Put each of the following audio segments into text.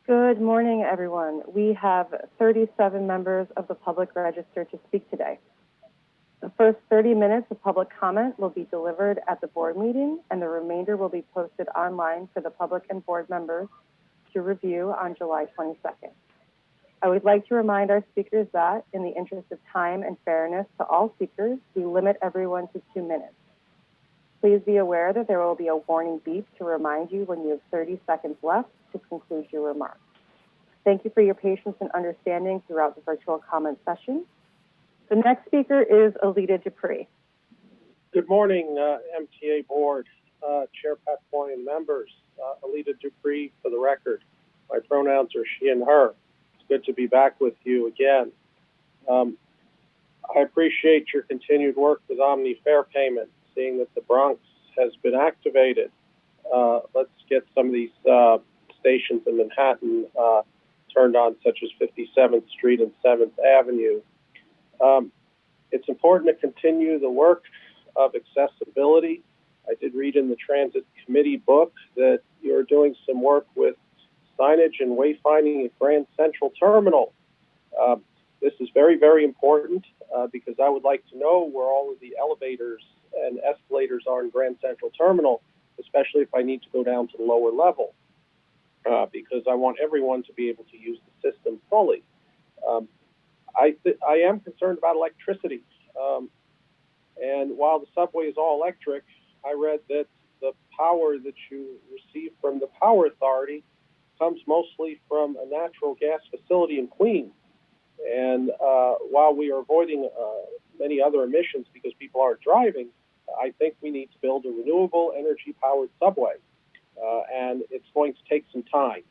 Good morning, everyone. We have 37 members of the public registered to speak today. The first 30 minutes of public comment will be delivered at the board meeting, and the remainder will be posted online for the public and board members to review on July 22nd. I would like to remind our speakers that, in the interest of time and fairness to all speakers, we limit everyone to 2 minutes. Please be aware that there will be a warning beep to remind you when you have 30 seconds left to conclude your remarks. Thank you for your patience and understanding throughout the virtual comment session. The next speaker is Alita Dupree. Good morning, MTA board, Chair Pat Foy and members. Alita Dupree for the record. My pronouns are she and her. It's good to be back with you again. I appreciate your continued work with Omni Fare Payment, seeing that the Bronx has been activated. Let's get some of these stations in Manhattan turned on, such as 57th Street and 7th Avenue. It's important to continue the work of accessibility. I did read in the Transit Committee book that you're doing some work with signage and wayfinding at Grand Central Terminal. This is very, very important because I would like to know where all of the elevators and escalators are in Grand Central Terminal, especially if I need to go down to the lower level, because I want everyone to be able to use the system fully. I am concerned about electricity. And while the subway is all electric, I read that the power that you receive from the Power Authority comes mostly from a natural gas facility in Queens. And while we are avoiding many other emissions because people aren't driving, I think we need to build a renewable energy-powered subway. And it's going to take some time.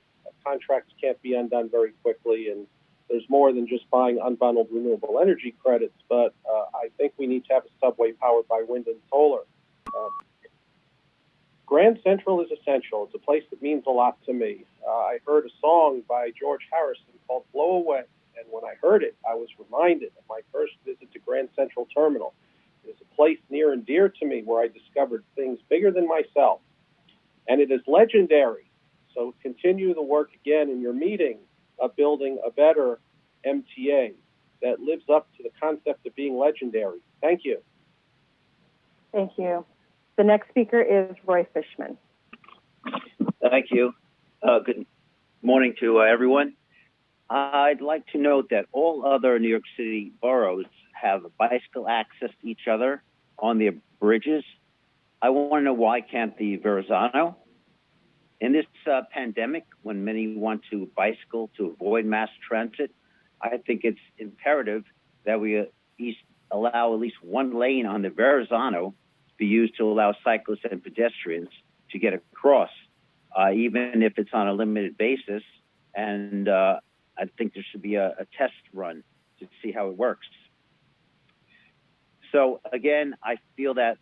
Contracts can't be undone very quickly, and there's more than just buying unbundled renewable energy credits, but I think we need to have a subway powered by wind and solar. Grand Central is essential. It's a place that means a lot to me. I heard a song by George Harrison called Blow Away, and when I heard it, I was reminded of my first visit to Grand Central Terminal. It's a place near and dear to me where I discovered things bigger than myself, and it is legendary. So continue the work again in your meeting of building a better MTA that lives up to the concept of being legendary. Thank you. Thank you. The next speaker is Roy Fishman. Thank you. Good morning to everyone. I'd like to note that all other New York City boroughs have bicycle access to each other on their bridges. I want to know, why can't the Verrazano? In this pandemic, when many want to bicycle to avoid mass transit, I think it's imperative that we allow at least one lane on the Verrazano to be used to allow cyclists and pedestrians to get across, even if it's on a limited basis. And I think there should be a test run to see how it works. So again, I feel that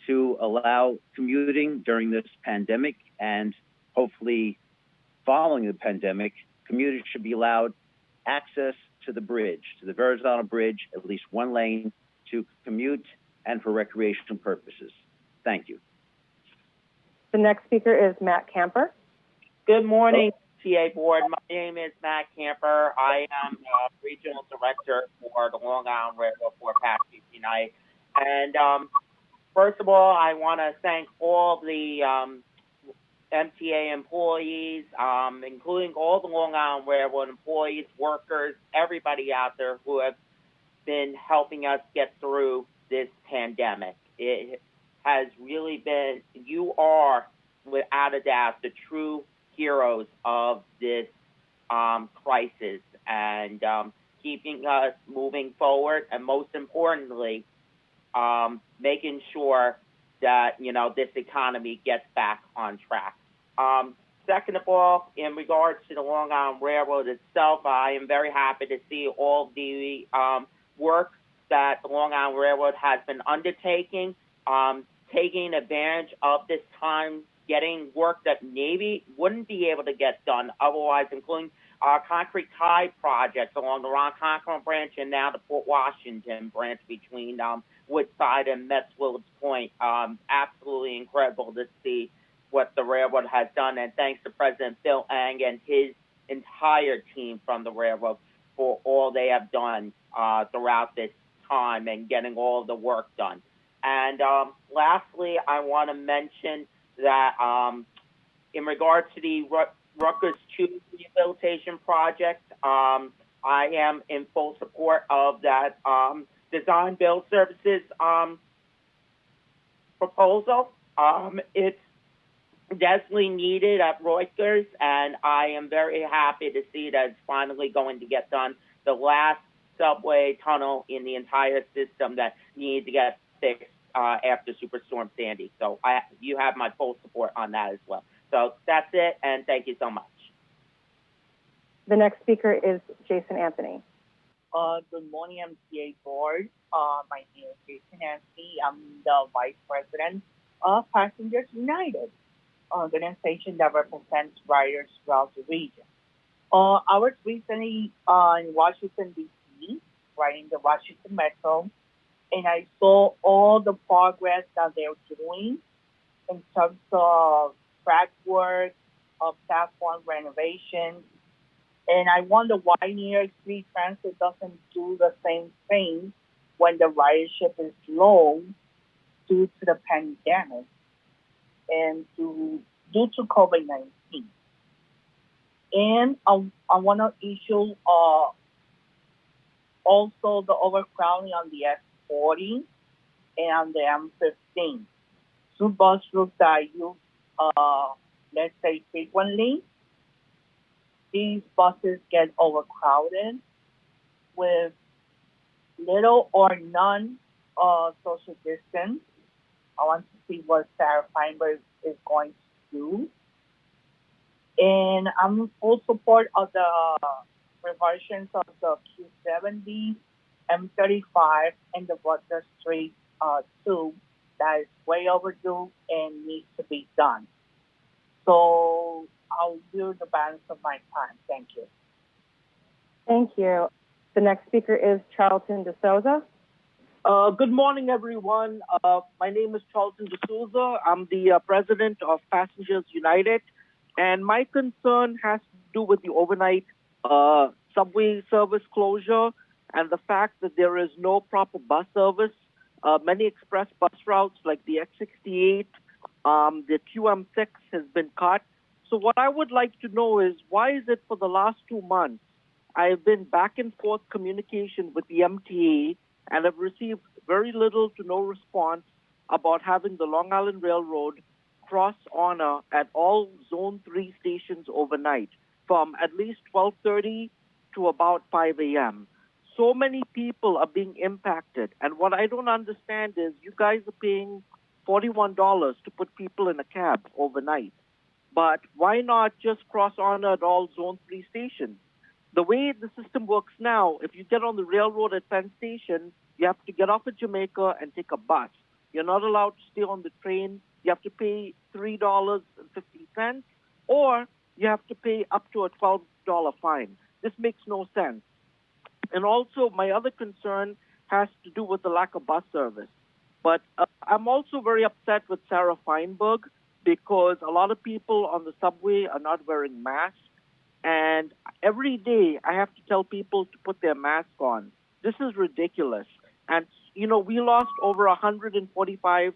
to allow commuting during this pandemic and hopefully following the pandemic, commuters should be allowed access to the bridge, to the Verrazano Bridge, at least one lane to commute and for recreational purposes. Thank you. The next speaker is Matt Camper. Good morning, MTA board. My name is Matt Camper. I am regional director for the Long Island Railroad for past night. And first of all, I want to thank all the MTA employees, including all the Long Island Railroad employees, workers, everybody out there who have been helping us get through this pandemic. It has really been, you are, without a doubt, the true heroes of this crisis and keeping us moving forward, and most importantly, making sure that, this economy gets back on track. Second of all, in regards to the Long Island Railroad itself, I am very happy to see all the work that the Long Island Railroad has been undertaking, taking advantage of this time, getting work that maybe wouldn't be able to get done otherwise, including concrete tie projects along the Ronkonkoma branch and now the Port Washington branch between Woodside and Metz Willard's Point. Absolutely incredible to see what the railroad has done, and thanks to President Phil Ang and his entire team from the railroad for all they have done throughout this time and getting all the work done. And lastly, I want to mention that in regards to the Rutgers Tube Rehabilitation Project, I am in full support of that design build services proposal. It's definitely needed at Rutgers, and I am very happy to see that it's finally going to get done. The last subway tunnel in the entire system that needed to get fixed after Superstorm Sandy. So you have my full support on that as well. So that's it, and thank you so much. The next speaker is Jason Anthony. Good morning, MTA board. My name is Jason Anthony. I'm the Vice President of Passengers United, organization that represents riders throughout the region. I was recently in Washington, D.C., riding the Washington Metro, and I saw all the progress that they're doing in terms of track work, of platform renovation. And I wonder why New York City Transit doesn't do the same thing when the ridership is low due to the pandemic and due to COVID-19. And I want to issue also the overcrowding on the S40 and the M15. Two bus routes that I use, let's say, frequently. These buses get overcrowded with little or none social distance. I want to see what Sarah Feinberg is going to do. And I'm in full support of the reversions of the Q70, M35, and the Butler Street tube that is way overdue and needs to be done. So I'll do the balance of my time. Thank you. Thank you. The next speaker is Charlton DeSouza. Good morning, everyone. My name is Charlton DeSouza. I'm the president of Passengers United, and my concern has to do with the overnight subway service closure and the fact that there is no proper bus service. Many express bus routes like the X68, the QM6 has been cut. So what I would like to know is, why is it for the last 2 months I've been back and forth communication with the MTA and have received very little to no response about having the Long Island Railroad cross honor at all Zone 3 stations overnight from at least 12:30 to about 5 a.m. So many people are being impacted. And what I don't understand is you guys are paying $41 to put people in a cab overnight. But why not just cross honor at all Zone 3 stations? The way the system works now, if you get on the railroad at Penn Station, you have to get off at Jamaica and take a bus. You're not allowed to stay on the train. You have to pay $3.50, or you have to pay up to a $12 fine. This makes no sense. And also, my other concern has to do with the lack of bus service. But I'm also very upset with Sarah Feinberg because a lot of people on the subway are not wearing masks. And every day I have to tell people to put their mask on. This is ridiculous. And, you know, we lost over 145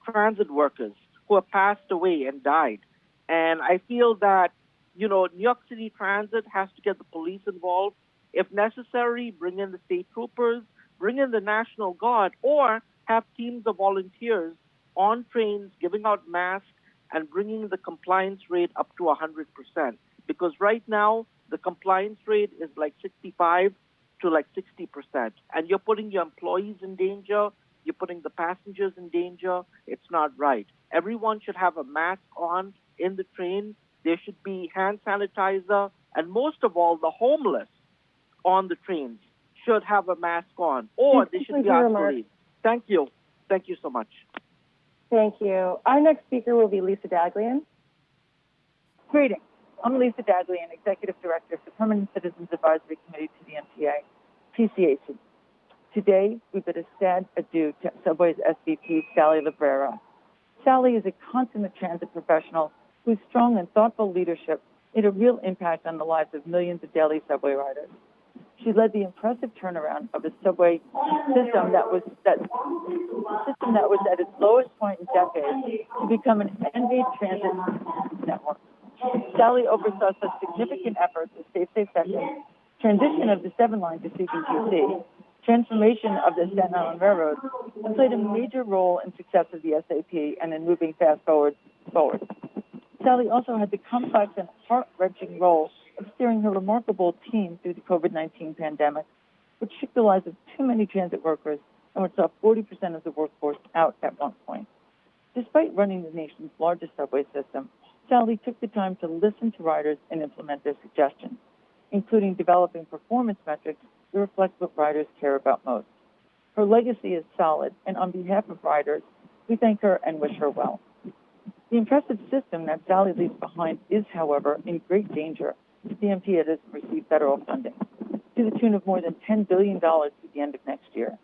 transit workers who have passed away and died. And I feel that, you know, New York City Transit has to get the police involved. If necessary, bring in the state troopers, bring in the National Guard, or have teams of volunteers on trains giving out masks and bringing the compliance rate up to 100%. Because right now, the compliance rate is like 65 to like 60%. And you're putting your employees in danger. You're putting the passengers in danger. It's not right. Everyone should have a mask on in the train. There should be hand sanitizer. And most of all, the homeless on the trains should have a mask on, or they should be asked to leave. Thank you. Thank you so much. Thank you. Our next speaker will be Lisa Daglian. Greetings. I'm Lisa Daglian, Executive Director for Permanent Citizens Advisory Committee to the MTA, PCAC. Today, we bid a sad adieu to Subway's SVP, Sally Librera. Sally is a consummate transit professional whose strong and thoughtful leadership made a real impact on the lives of millions of daily subway riders. She led the impressive turnaround of a subway system that was at its lowest point in decades to become an envied transit network. Sally oversaw such significant efforts as Safe Seconds, transition of the 7 line to CPTC, transformation of the Staten Island Railroad, and played a major role in success of the SAP and in moving fast forward. Sally also had the complex and heart-wrenching role of steering her remarkable team through the COVID-19 pandemic, which shook the lives of too many transit workers and which saw 40% of the workforce out at one point. Despite running the nation's largest subway system, Sally took the time to listen to riders and implement their suggestions, including developing performance metrics that reflect what riders care about most. Her legacy is solid, and on behalf of riders, we thank her and wish her well. The impressive system that Sally leaves behind is, however, in great danger if the MTA doesn't receive federal funding, to the tune of more than $10 billion through the end of next year.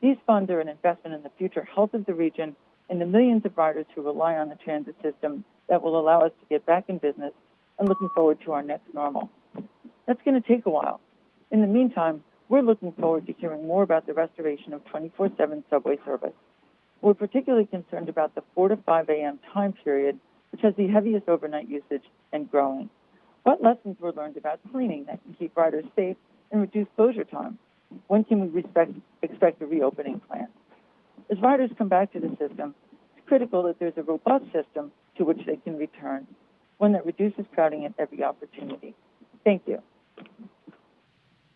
These funds are an investment in the future health of the region and the millions of riders who rely on the transit system that will allow us to get back in business and looking forward to our next normal. That's going to take a while. In the meantime, we're looking forward to hearing more about the restoration of 24/7 subway service. We're particularly concerned about the 4 to 5 a.m. time period, which has the heaviest overnight usage and growing. What lessons were learned about cleaning that can keep riders safe and reduce closure time? When can we expect a reopening plan? As riders come back to the system, it's critical that there's a robust system to which they can return, one that reduces crowding at every opportunity. Thank you.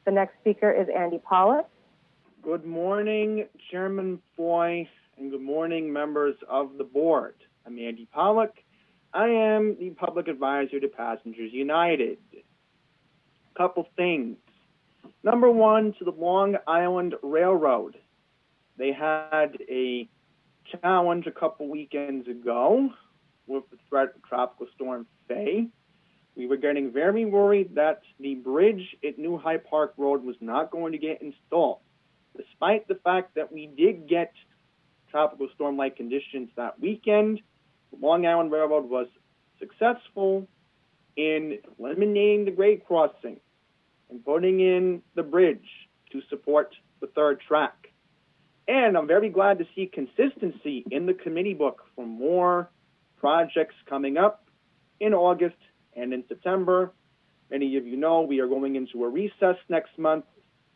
The next speaker is Andy Pollack. Good morning, Chairman Foy, and good morning, members of the board. I'm Andy Pollack. I am the Public Advisor to Passengers United. Couple things. Number one, to the Long Island Railroad. They had a challenge a couple weekends ago with the threat of Tropical Storm Faye. We were getting very worried that the bridge at New High Park Road was not going to get installed, despite the fact that we did get tropical storm-like conditions that weekend. The Long Island Railroad was successful in eliminating the grade crossing and putting in the bridge to support the third track. And I'm very glad to see consistency in the committee book for more projects coming up in August and in September. Many of you know we are going into a recess next month,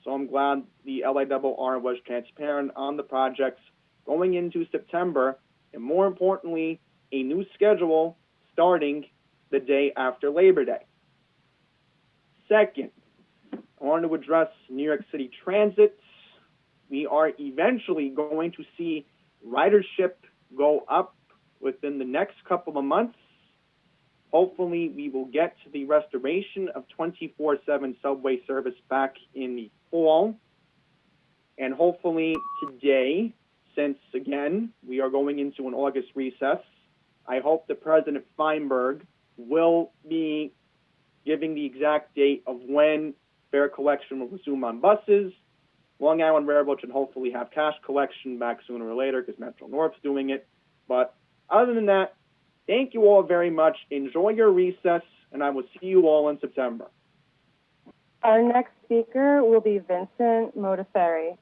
so I'm glad the LIRR was transparent on the projects going into September, and more importantly, a new schedule starting the day after Labor Day. Second, I want to address New York City Transit. We are eventually going to see ridership go up within the next couple of months. Hopefully, we will get to the restoration of 24/7 subway service back in the fall. And hopefully today, since, again, we are going into an August recess, I hope that President Feinberg will be giving the exact date of when fare collection will resume on buses. Long Island Railroad should hopefully have cash collection back sooner or later because Metro North's doing it. But other than that, thank you all very much. Enjoy your recess, and I will see you all in September. Our next speaker will be Vincent Modaferri.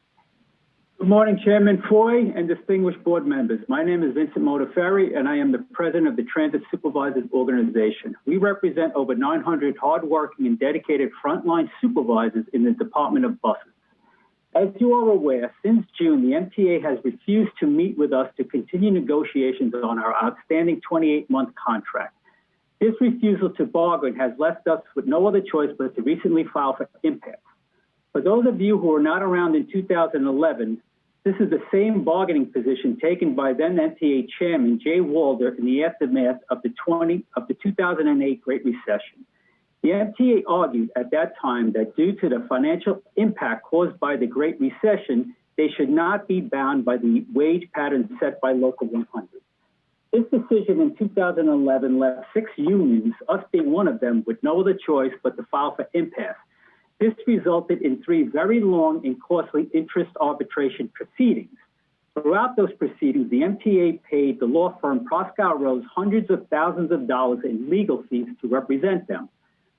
Good morning, Chairman Foy and distinguished board members. My name is Vincent Modaferri, and I am the president of the Transit Supervisors Organization. We represent over 900 hardworking and dedicated frontline supervisors in the Department of Buses. As you are aware, since June, the MTA has refused to meet with us to continue negotiations on our outstanding 28-month contract. This refusal to bargain has left us with no other choice but to recently file for impasse. For those of you who were not around in 2011, this is the same bargaining position taken by then MTA Chairman Jay Walder in the aftermath of the 2008 Great Recession. The MTA argued at that time that due to the financial impact caused by the Great Recession, they should not be bound by the wage pattern set by Local 100. This decision in 2011 left 6 unions, us being one of them, with no other choice but to file for impasse. This resulted in 3 very long and costly interest arbitration proceedings. Throughout those proceedings, the MTA paid the law firm Proskauer Rose hundreds of thousands of dollars in legal fees to represent them.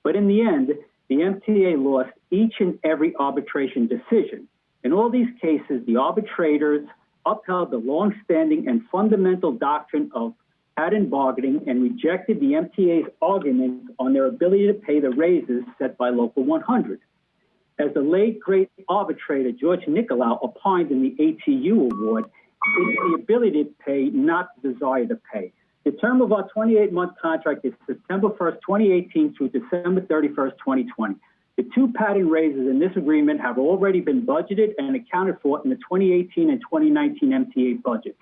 But in the end, the MTA lost each and every arbitration decision. In all these cases, the arbitrators upheld the longstanding and fundamental doctrine of pattern bargaining and rejected the MTA's arguments on their ability to pay the raises set by Local 100. As the late, great arbitrator George Nicolau opined in the ATU award, it's the ability to pay, not the desire to pay. The term of our 28-month contract is September 1st, 2018 through December 31st, 2020. The two pattern raises in this agreement have already been budgeted and accounted for in the 2018 and 2019 MTA budgets.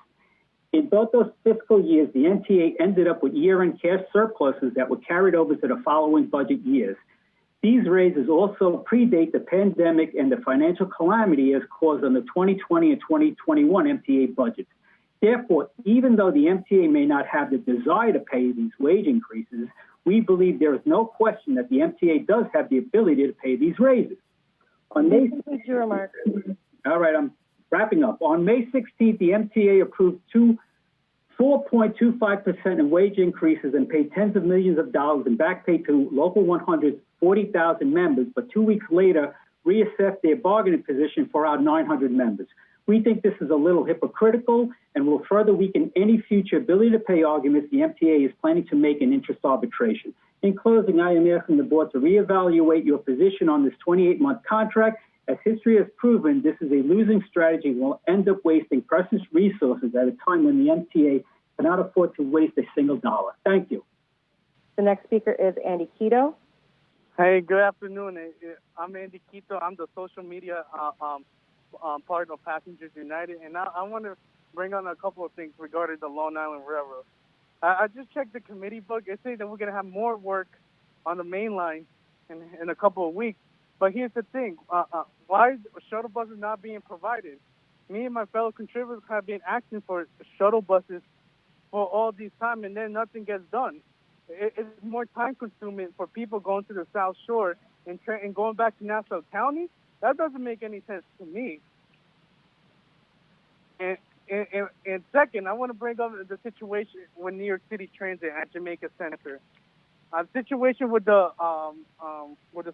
In both those fiscal years, the MTA ended up with year-end cash surpluses that were carried over to the following budget years. These raises also predate the pandemic and the financial calamity as caused on the 2020 and 2021 MTA budgets. Therefore, even though the MTA may not have the desire to pay these wage increases, we believe there is no question that the MTA does have the ability to pay these raises. On May 16th, all right, I'm wrapping up. On May 16th, the MTA approved 4.25% in wage increases and paid tens of millions of dollars in back pay to Local 100's 40,000 members, but 2 weeks later, reassessed their bargaining position for our 900 members. We think this is a little hypocritical and will further weaken any future ability to pay arguments the MTA is planning to make in interest arbitration. In closing, I am asking the board to reevaluate your position on this 28-month contract. As history has proven, this is a losing strategy and will end up wasting precious resources at a time when the MTA cannot afford to waste a single dollar. Thank you. The next speaker is Andy Quito. Hey, good afternoon. I'm Andy Quito. I'm the social media part of Passengers United, and I want to bring on a couple of things regarding the Long Island Railroad. I just checked the committee book. It says that we're going to have more work on the main line in a couple of weeks. But here's the thing. Why is shuttle buses not being provided? Me and my fellow contributors have been asking for shuttle buses for all this time, and then nothing gets done. It's more time-consuming for people going to the South Shore and going back to Nassau County. That doesn't make any sense to me. And second, I want to bring up the situation with New York City Transit at Jamaica Center. The situation with the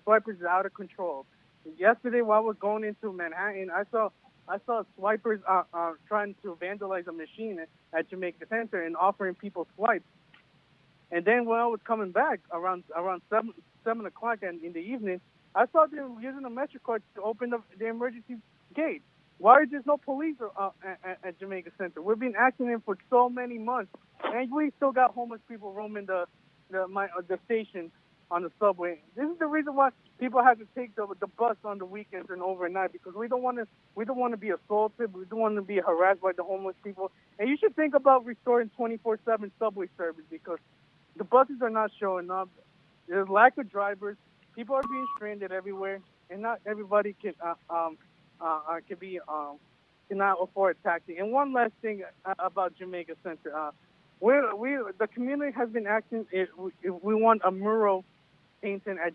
swipers is out of control. Yesterday, while I was going into Manhattan, I saw swipers trying to vandalize a machine at Jamaica Center and offering people swipes. And then when I was coming back around 7 o'clock in the evening, I saw them using a MetroCard to open the emergency gate. Why is there no police at Jamaica Center? We've been asking them for so many months, and we still got homeless people roaming the station on the subway. This is the reason why people have to take the bus on the weekends and overnight, because we don't want to be assaulted. We don't want to be harassed by the homeless people. And you should think about restoring 24/7 subway service, because the buses are not showing up. There's lack of drivers. People are being stranded everywhere, and not everybody cannot afford a taxi. And one last thing about Jamaica Center. The community has been asking if we want a mural painting at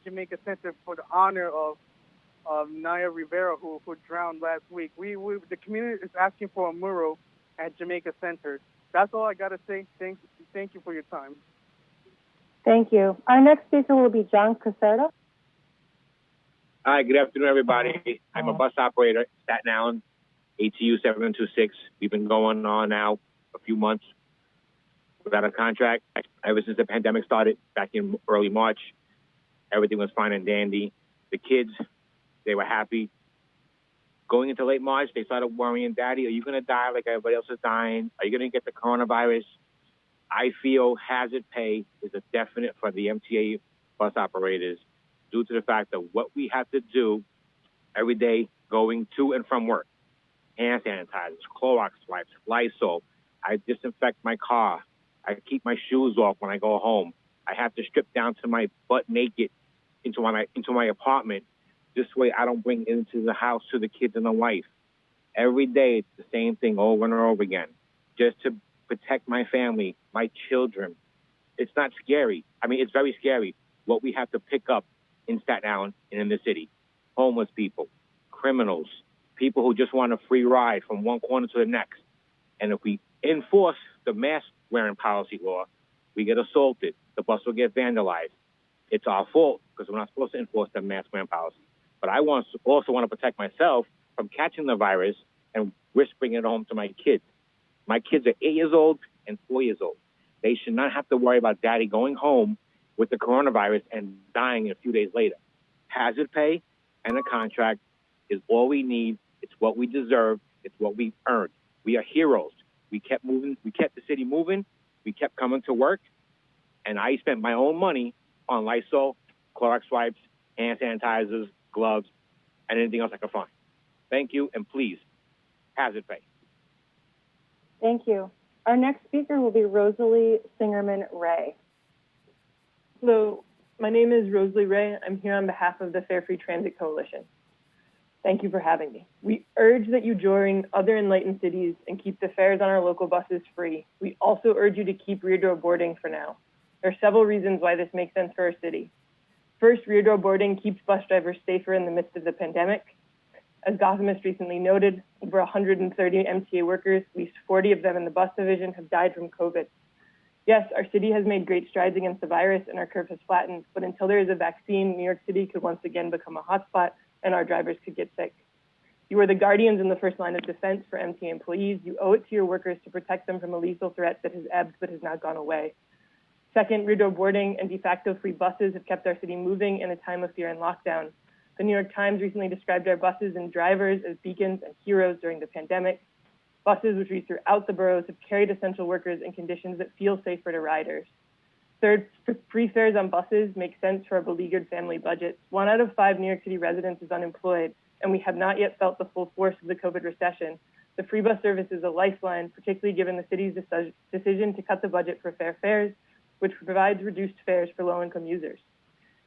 Jamaica Center for the honor of Naya Rivera, who drowned last week. The community is asking for a mural at Jamaica Center. That's all I got to say. Thank you for your time. Thank you. Our next speaker will be John Caserta. Hi, good afternoon, everybody. I'm a bus operator, Staten Island, ATU 7126. We've been going on now a few months without a contract. Ever since the pandemic started back in early March, everything was fine and dandy. The kids, they were happy. Going into late March, they started worrying, Daddy, are you going to die like everybody else is dying? Are you going to get the coronavirus? I feel hazard pay is a definite for the MTA bus operators due to the fact that what we have to do every day going to and from work, hand sanitizers, Clorox wipes, Lysol. I disinfect my car. I keep my shoes off when I go home. I have to strip down to my butt naked into my apartment. This way I don't bring into the house to the kids and the wife. Every day it's the same thing over and over again, just to protect my family, my children. It's not scary. I mean, it's very scary what we have to pick up in Staten Island and in the city. Homeless people, criminals, people who just want a free ride from one corner to the next. And if we enforce the mask wearing policy law, we get assaulted. The bus will get vandalized. It's our fault because we're not supposed to enforce the mask wearing policy. But I also want to protect myself from catching the virus and whispering it home to my kids. My kids are 8 years old and 4 years old. They should not have to worry about daddy going home with the coronavirus and dying a few days later. Hazard pay and a contract is all we need. It's what we deserve. It's what we earned. We are heroes. We kept moving. We kept the city moving. We kept coming to work. And I spent my own money on Lysol, Clorox wipes, hand sanitizers, gloves, and anything else I could find. Thank you, and please, hazard pay. Thank you. Our next speaker will be Rosalie Singerman-Ray. Hello, my name is Rosalie Ray. I'm here on behalf of the Fare Free Transit Coalition. Thank you for having me. We urge that you join other enlightened cities and keep the fares on our local buses free. We also urge you to keep rear door boarding for now. There are several reasons why this makes sense for our city. First, rear door boarding keeps bus drivers safer in the midst of the pandemic. As Gothamist recently noted, over 130 MTA workers, at least 40 of them in the bus division, have died from COVID. Yes, our city has made great strides against the virus and our curve has flattened, but until there is a vaccine, New York City could once again become a hotspot and our drivers could get sick. You are the guardians in the first line of defense for MTA employees. You owe it to your workers to protect them from a lethal threat that has ebbed but has not gone away. Second, rear door boarding and de facto free buses have kept our city moving in a time of fear and lockdown. The New York Times recently described our buses and drivers as beacons and heroes during the pandemic. Buses which reach throughout the boroughs have carried essential workers in conditions that feel safer to riders. Third, free fares on buses make sense for our beleaguered family budgets. 1 out of 5 New York City residents is unemployed, and we have not yet felt the full force of the COVID recession. The free bus service is a lifeline, particularly given the city's decision to cut the budget for fare fares, which provides reduced fares for low-income users.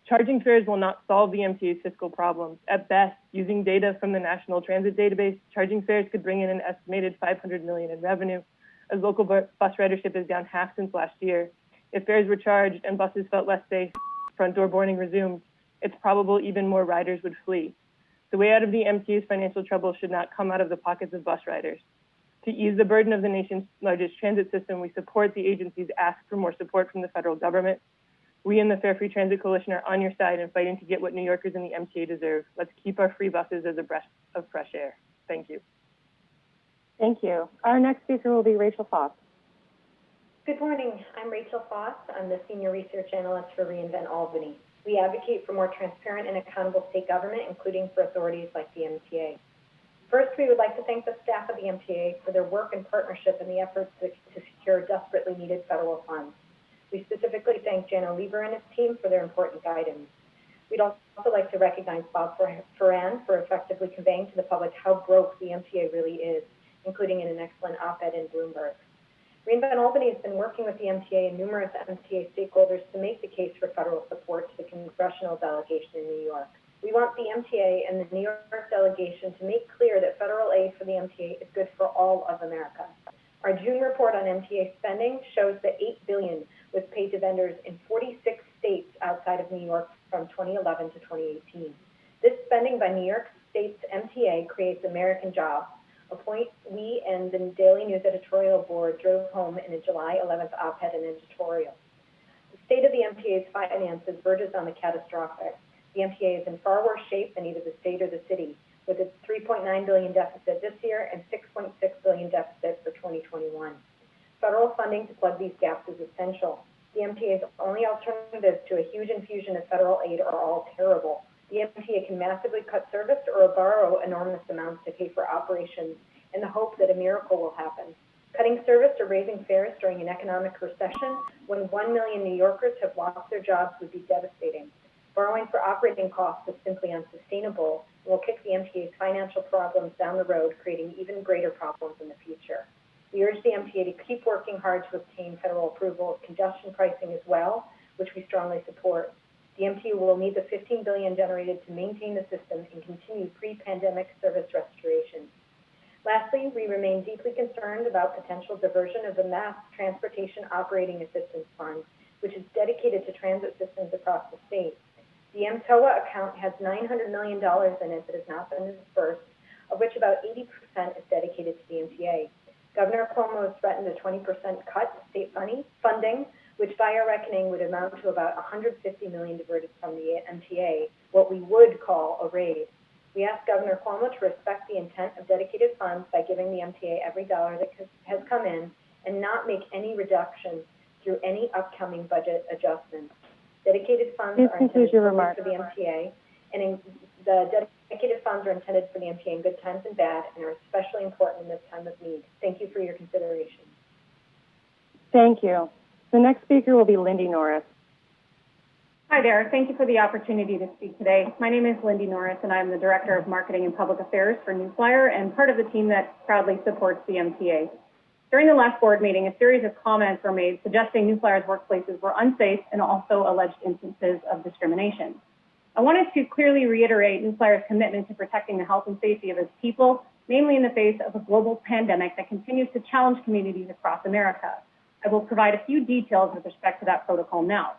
Charging fares will not solve the MTA's fiscal problems. At best, using data from the National Transit Database, charging fares could bring in an estimated $500 million in revenue, as local bus ridership is down half since last year. If fares were charged and buses felt less safe, front door boarding resumed, it's probable even more riders would flee. The way out of the MTA's financial trouble should not come out of the pockets of bus riders. To ease the burden of the nation's largest transit system, we support the agency's ask for more support from the federal government. We in the Fare Free Transit Coalition are on your side and fighting to get what New Yorkers and the MTA deserve. Let's keep our free buses as a breath of fresh air. Thank you. Thank you. Our next speaker will be Rachel Foss. Good morning. I'm Rachel Foss. I'm the Senior Research Analyst for reInvent Albany. We advocate for more transparent and accountable state government, including for authorities like the MTA. First, we would like to thank the staff of the MTA for their work and partnership in the efforts to secure desperately needed federal funds. We specifically thank Jano Lieber and his team for their important guidance. We'd also like to recognize Bob Ferran for effectively conveying to the public how broke the MTA really is, including in an excellent op-ed in Bloomberg. reInvent Albany has been working with the MTA and numerous MTA stakeholders to make the case for federal support to the congressional delegation in New York. We want the MTA and the New York delegation to make clear that federal aid for the MTA is good for all of America. Our June report on MTA spending shows that $8 billion was paid to vendors in 46 states outside of New York from 2011 to 2018. This spending by New York State's MTA creates American jobs, a point we and the Daily News editorial board drove home in a July 11th op-ed and editorial. The state of the MTA's finances verges on the catastrophic. The MTA is in far worse shape than either the state or the city, with its $3.9 billion deficit this year and $6.6 billion deficit for 2021. Federal funding to plug these gaps is essential. The MTA's only alternatives to a huge infusion of federal aid are all terrible. The MTA can massively cut service or borrow enormous amounts to pay for operations in the hope that a miracle will happen. Cutting service or raising fares during an economic recession when 1 million New Yorkers have lost their jobs would be devastating. Borrowing for operating costs is simply unsustainable and will kick the MTA's financial problems down the road, creating even greater problems in the future. We urge the MTA to keep working hard to obtain federal approval of congestion pricing as well, which we strongly support. The MTA will need the $15 billion generated to maintain the system and continue pre-pandemic service restoration. Lastly, we remain deeply concerned about potential diversion of the Mass Transportation Operating Assistance Fund, which is dedicated to transit systems across the state. The MTOA account has $900 million in it that has not been dispersed, of which about 80% is dedicated to the MTA. Governor Cuomo has threatened a 20% cut to state funding, which by our reckoning would amount to about $150 million diverted from the MTA, what we would call a raid. We ask Governor Cuomo to respect the intent of dedicated funds by giving the MTA every dollar that has come in and not make any reductions through any upcoming budget adjustments. Dedicated funds are intended for the MTA, and the dedicated funds are intended for the MTA in good times and bad, and are especially important in this time of need. Thank you for your consideration. Thank you. The next speaker will be Lindy Norris. Hi there. Thank you for the opportunity to speak today. My name is Lindy Norris, and I'm the Director of Marketing and Public Affairs for New Flyer and part of the team that proudly supports the MTA. During the last board meeting, a series of comments were made suggesting New Flyer's workplaces were unsafe and also alleged instances of discrimination. I wanted to clearly reiterate New Flyer's commitment to protecting the health and safety of its people, namely in the face of a global pandemic that continues to challenge communities across America. I will provide a few details with respect to that protocol now.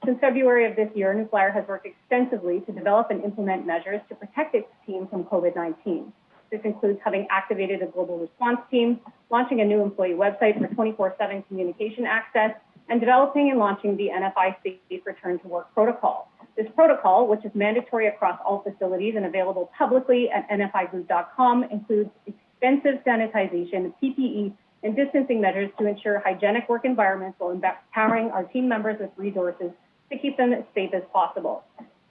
Since February of this year, New Flyer has worked extensively to develop and implement measures to protect its team from COVID-19. This includes having activated a global response team, launching a new employee website for 24/7 communication access, and developing and launching the NFI Safe Return to Work protocol. This protocol, which is mandatory across all facilities and available publicly at nfigroup.com, includes extensive sanitization, PPE, and distancing measures to ensure hygienic work environments while empowering our team members with resources to keep them as safe as possible.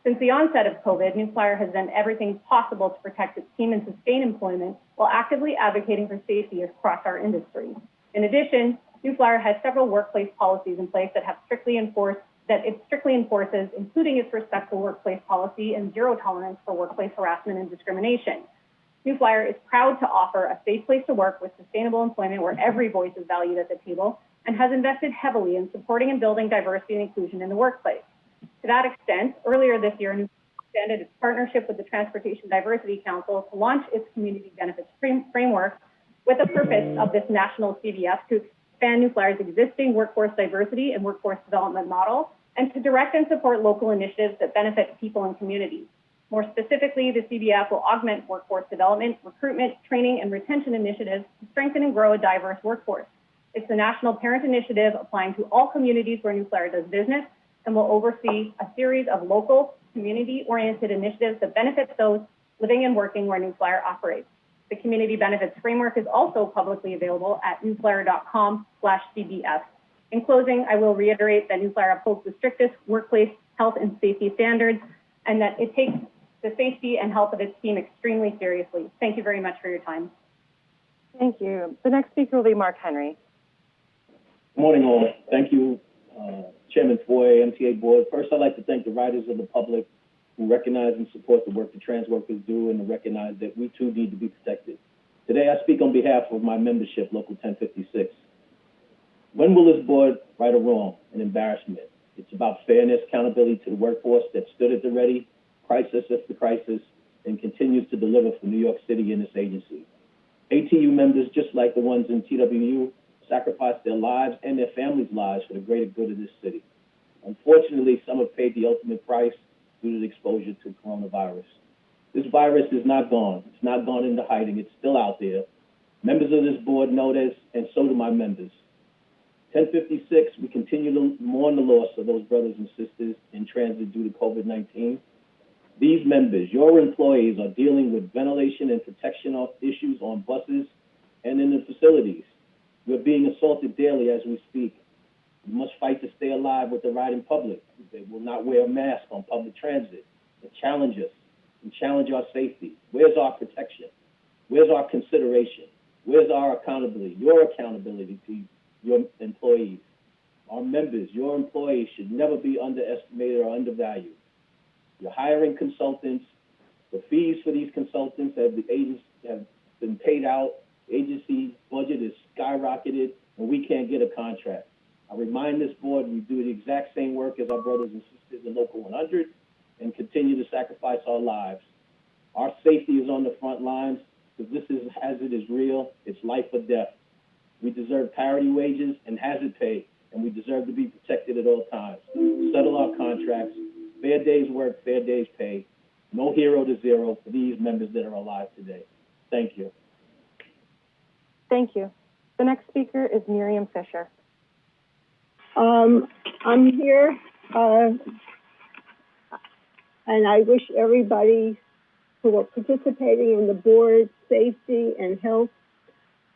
Since the onset of COVID, New Flyer has done everything possible to protect its team and sustain employment while actively advocating for safety across our industry. In addition, New Flyer has several workplace policies in place that it strictly enforces, including its respectful workplace policy and zero tolerance for workplace harassment and discrimination. New Flyer is proud to offer a safe place to work with sustainable employment where every voice is valued at the table, and has invested heavily in supporting and building diversity and inclusion in the workplace. To that extent, earlier this year, New Flyer extended its partnership with the Transportation Diversity Council to launch its community benefits framework with the purpose of this national CBF to expand New Flyer's existing workforce diversity and workforce development model, and to direct and support local initiatives that benefit people and communities. More specifically, the CBF will augment workforce development, recruitment, training, and retention initiatives to strengthen and grow a diverse workforce. It's the national parent initiative applying to all communities where New Flyer does business, and will oversee a series of local, community-oriented initiatives that benefit those living and working where New Flyer operates. The Community Benefits Framework is also publicly available at newflyer.com/CBF. In closing, I will reiterate that New Flyer upholds the strictest workplace health and safety standards, and that it takes the safety and health of its team extremely seriously. Thank you very much for your time. Thank you. The next speaker will be Mark Henry. Good morning, all. Thank you, Chairman Foy, MTA Board. First, I'd like to thank the riders of the public who recognize and support the work the trans workers do, and to recognize that we too need to be protected. Today, I speak on behalf of my membership, Local 1056. When will this board right a wrong, an embarrassment? It's about fairness, accountability to the workforce that stood at the ready, crisis after crisis, and continues to deliver for New York City and its agency. ATU members, just like the ones in TWU, sacrificed their lives and their families' lives for the greater good of this city. Unfortunately, some have paid the ultimate price due to the exposure to coronavirus. This virus is not gone. It's not gone into hiding. It's still out there. Members of this board know this, and so do my members. 1056, we continue to mourn the loss of those brothers and sisters in transit due to COVID-19. These members, your employees, are dealing with ventilation and protection issues on buses and in the facilities. We're being assaulted daily as we speak. We must fight to stay alive with the riding public. They will not wear a mask on public transit. They challenge us and challenge our safety. Where's our protection? Where's our consideration? Where's our accountability? Your accountability to your employees. Our members, your employees should never be underestimated or undervalued. You're hiring consultants. The fees for these consultants have been paid out. Agency budget is skyrocketed, and we can't get a contract. I remind this board we do the exact same work as our brothers and sisters in Local 100 and continue to sacrifice our lives. Our safety is on the front lines because this hazard is real. It's life or death. We deserve parity wages and hazard pay, and we deserve to be protected at all times. Settle our contracts, fair days work, fair days pay. No hero to zero for these members that are alive today. Thank you. Thank you. The next speaker is Miriam Fisher. I'm here, and I wish everybody who are participating in the board safety and health.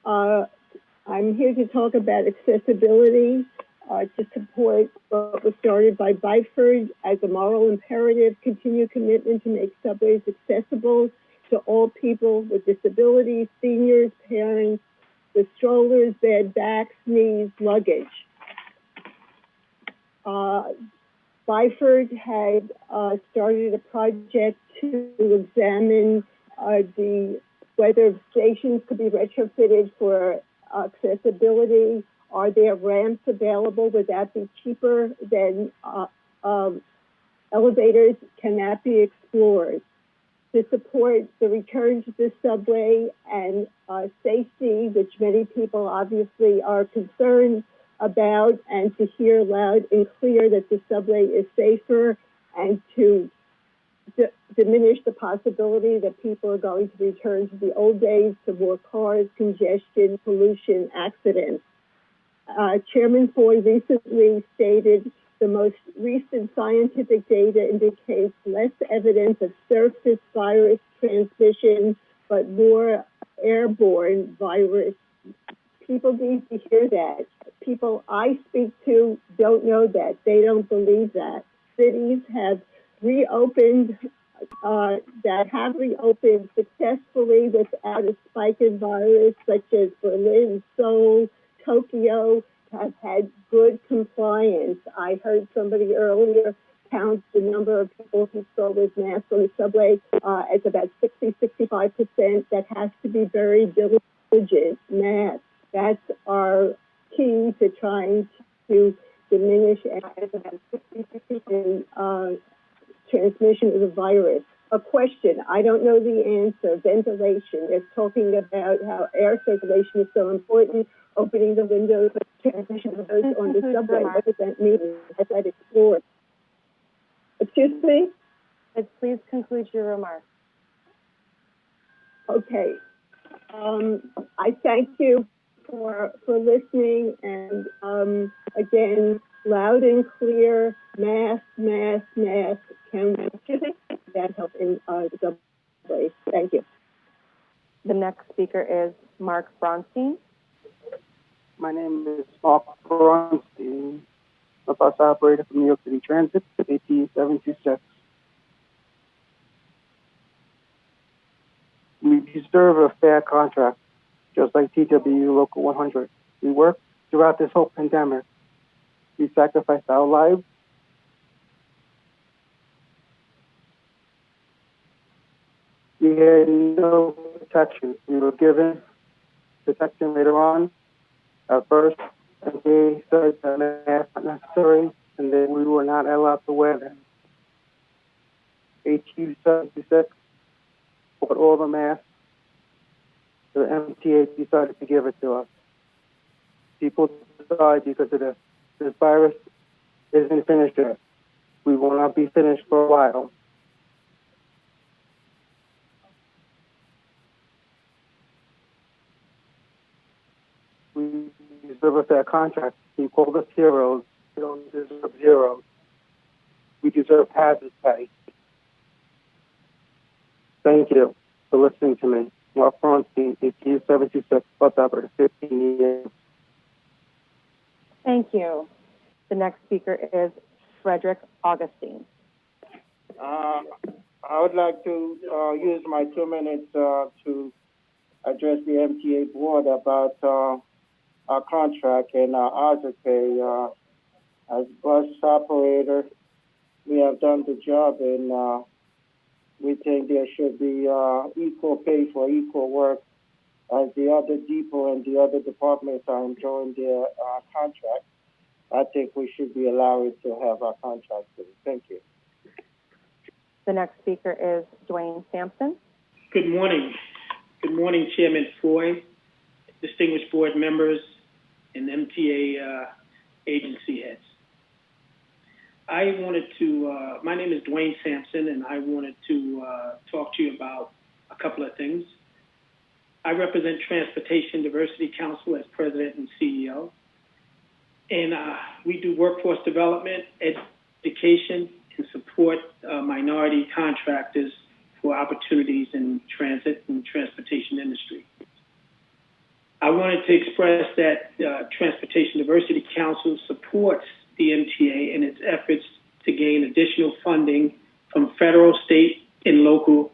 I'm here to talk about accessibility, to support what was started by Byford as a moral imperative, continued commitment to make subways accessible to all people with disabilities, seniors, parents, with strollers, bed backs, knees, luggage. Byford had started a project to examine whether stations could be retrofitted for accessibility. Are there ramps available? Would that be cheaper than elevators? Can that be explored? To support the return to the subway and safety, which many people obviously are concerned about, and to hear loud and clear that the subway is safer, and to diminish the possibility that people are going to return to the old days, to more cars, congestion, pollution, accidents. Chairman Foy recently stated the most recent scientific data indicates less evidence of surface virus transmission, but more airborne virus. People need to hear that. People I speak to don't know that. They don't believe that. Cities have reopened, successfully without a spike in virus, such as Berlin, Seoul, Tokyo, have had good compliance. I heard somebody earlier count the number of people who saw with masks on the subway as about 65%. That has to be very diligent. Masks. That's our key to trying to diminish about 60% transmission of the virus. A question, I don't know the answer. Ventilation. It's talking about how air circulation is so important, opening the windows, transmission of those on the subway. What does that mean? Has that explored? Excuse me? Please conclude your remarks. Okay. I thank you for listening, and again, loud and clear, mask. Can that help in the subway? Thank you. The next speaker is Marc Braunstein. My name is Marc Braunstein, a bus operator from New York City Transit, ATU 726. We deserve a fair contract, just like TWU Local 100. We worked throughout this whole pandemic. We sacrificed our lives. We had no protection. We were given protection later on. At first, MTA said that masks were not necessary, and then we were not allowed to wear them. ATU 76 bought all the masks. The MTA decided to give it to us. People died because of this. This virus isn't finished yet. We will not be finished for a while. We deserve a fair contract. You called us heroes. We don't deserve zeros. We deserve hazard pay. Thank you for listening to me. Marc Braunstein, ATU 726, bus operator, 15 years. Thank you. The next speaker is Frederick Augustine. I would like to use my 2 minutes to address the MTA board about our contract and our hazard pay. As bus operator, we have done the job, and we think there should be equal pay for equal work, as the other depot and the other departments are enjoying their contract. I think we should be allowed to have our contract too. Thank you. The next speaker is Dwayne Sampson. Good morning. Good morning, Chairman Foy, distinguished board members, and MTA agency heads. My name is Dwayne Sampson, and I wanted to talk to you about a couple of things. I represent Transportation Diversity Council as president and CEO. And we do workforce development, education, and support minority contractors for opportunities in transit and transportation industry. I wanted to express that Transportation Diversity Council supports the MTA in its efforts to gain additional funding from federal, state, and local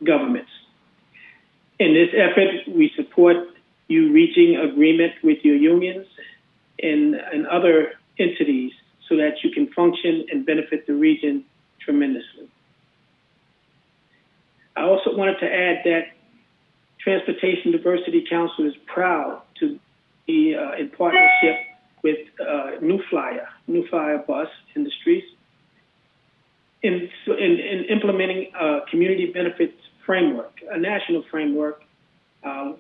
governments. In this effort, we support you reaching agreement with your unions and other entities so that you can function and benefit the region tremendously. I also wanted to add that Transportation Diversity Council is proud to be in partnership with New Flyer Bus Industries in implementing a community benefits framework, a national framework,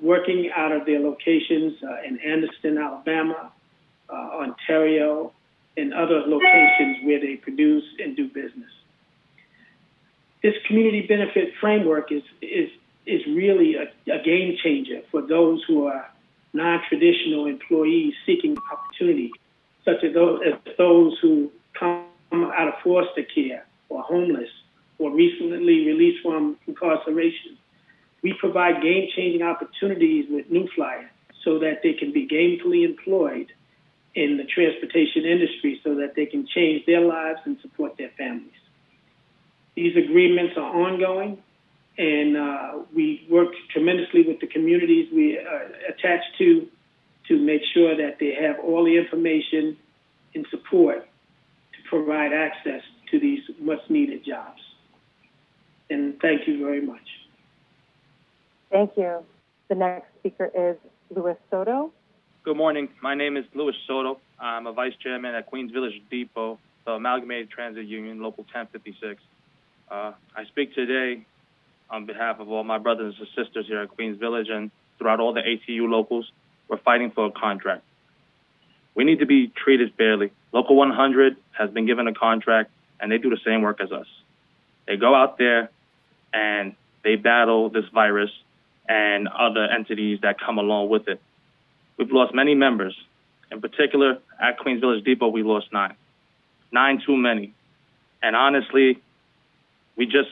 working out of their locations in Anderson, Alabama, Ontario, and other locations where they produce and do business. This community benefit framework is really a game changer for those who are non-traditional employees seeking opportunity, such as those who come out of foster care or homeless or recently released from incarceration. We provide game-changing opportunities with New Flyer so that they can be gainfully employed in the transportation industry so that they can change their lives and support their families. These agreements are ongoing, and we work tremendously with the communities we attach to make sure that they have all the information and support to provide access to these much-needed jobs. And thank you very much. Thank you. The next speaker is Louis Soto. Good morning. My name is Louis Soto. I'm a vice chairman at Queens Village Depot, the Amalgamated Transit Union, Local 1056. I speak today on behalf of all my brothers and sisters here at Queens Village and throughout all the ATU locals. We're fighting for a contract. We need to be treated fairly. Local 100 has been given a contract, and they do the same work as us. They go out there and they battle this virus and other entities that come along with it. We've lost many members. In particular, at Queens Village Depot, we lost 9. 9 too many. And honestly, we just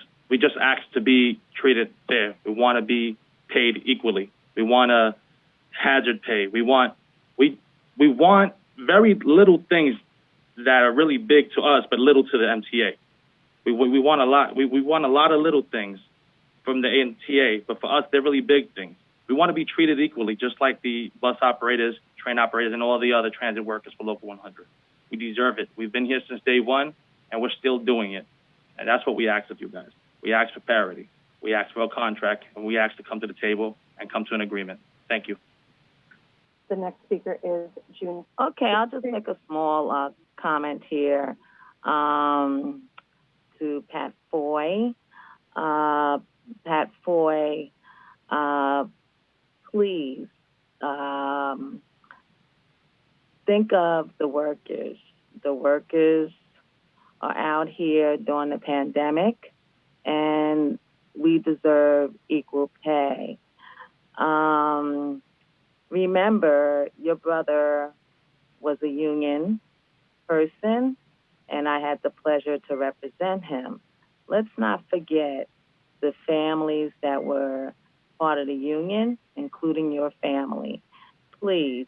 ask to be treated fair. We want to be paid equally. We want a hazard pay. We want very little things that are really big to us, but little to the MTA. We want a lot. We want a lot of little things from the MTA, but for us, they're really big things. We want to be treated equally, just like the bus operators, train operators, and all the other transit workers for Local 100. We deserve it. We've been here since day one, and we're still doing it. And that's what we ask of you guys. We ask for parity. We ask for a contract, and we ask to come to the table and come to an agreement. Thank you. The next speaker is June. Okay, I'll just make a small comment here to Pat Foy. Pat Foy, please think of the workers. The workers are out here during the pandemic, and we deserve equal pay. Remember, your brother was a union person, and I had the pleasure to represent him. Let's not forget the families that were part of the union, including your family. Please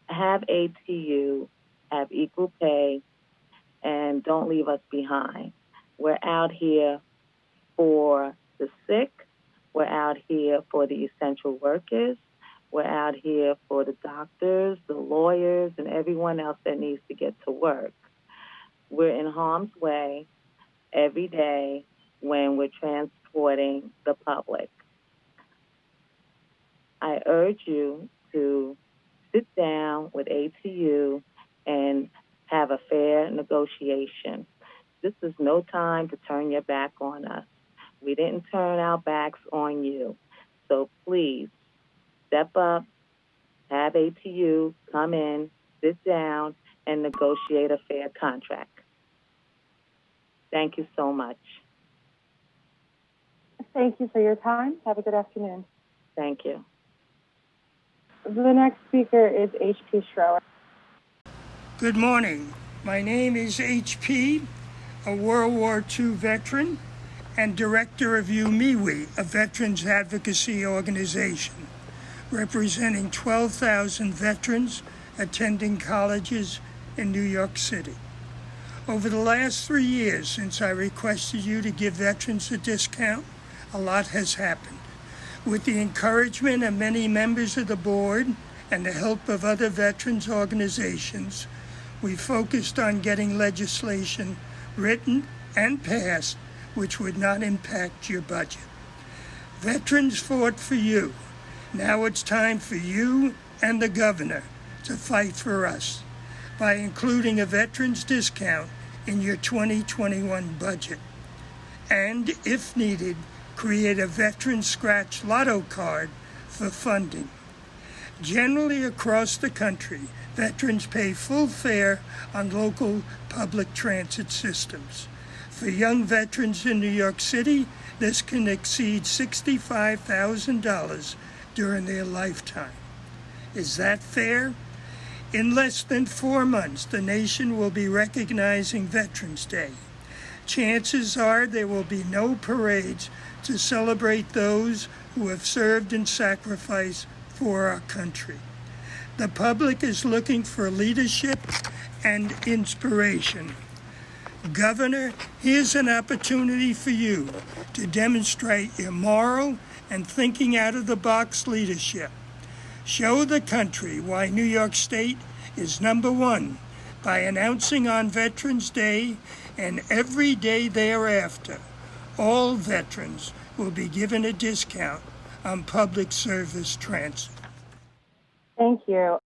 have ATU, have equal pay, and don't leave us behind. We're out here for the sick. We're out here for the essential workers. We're out here for the doctors, the lawyers, and everyone else that needs to get to work. We're in harm's way every day when we're transporting the public. I urge you to sit down with ATU and have a fair negotiation. This is no time to turn your back on us. We didn't turn our backs on you. So please step up, have ATU come in, sit down, and negotiate a fair contract. Thank you so much. Thank you for your time. Have a good afternoon. Thank you. The next speaker is H.P. Schroer. Good morning. My name is H.P., a World War II veteran and director of UMIWI, a veterans advocacy organization representing 12,000 veterans attending colleges in New York City. Over the last 3 years since I requested you to give veterans a discount, a lot has happened. With the encouragement of many members of the board and the help of other veterans organizations, we focused on getting legislation written and passed which would not impact your budget. Veterans fought for you. Now it's time for you and the governor to fight for us by including a veterans discount in your 2021 budget. And, if needed, create a veteran scratch lotto card for funding. Generally across the country, veterans pay full fare on local public transit systems. For young veterans in New York City, this can exceed $65,000 during their lifetime. Is that fair? In less than 4 months, the nation will be recognizing Veterans Day. Chances are there will be no parades to celebrate those who have served and sacrificed for our country. The public is looking for leadership and inspiration. Governor, here's an opportunity for you to demonstrate your moral and thinking out of the box leadership. Show the country why New York State is #1 by announcing on Veterans Day and every day thereafter, all veterans will be given a discount on public service transit. Thank you.